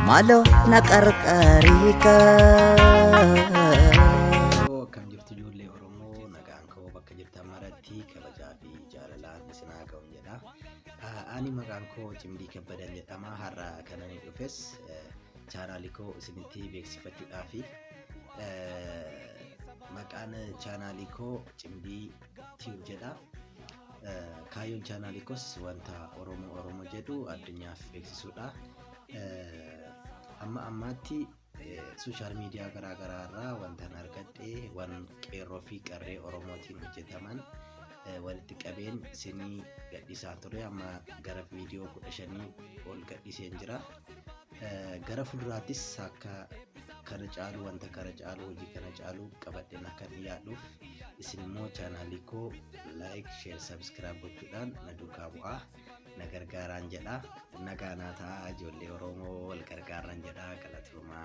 Malo naqarqarika Kan jirtu ijoollee Oromoo nagaan koo bakka jirtan maratti kabajaa fi jaalalaan isinaa ga'u jedha. Ani maqaan koo Cimdii Kabbadan jedhama. Har'a kanan dhufes chaanaalii koo isinitti beeksifachuudhaaf. Maqaan chaanaalii koo Cimdii Tube jedha. Kaayyoon chaanaalii koos wanta Oromoo jedhu addunyaaf beeksisuudha. Amma ammaatti social media garaa irraa wantan argadhe waan qeerroo fi qarree Oromootiin hojjetaman walitti qabeen isinii gadhiisaa ture. Amma gara viidiyoo 15 ol gadhiiseen jira. Gara fuulduraattis akka kana caalu wanta kana caalu hojii kana caalu qabadheen akka dhiyaadhuuf isin immoo chaanaalii koo like, share, subscribe gochuudhaan na duukaa bu'aa. Na gargaaraan jedha. Nagaa naa ta'aa ijoollee Oromoo wal gargaaran jedha. Galatooma.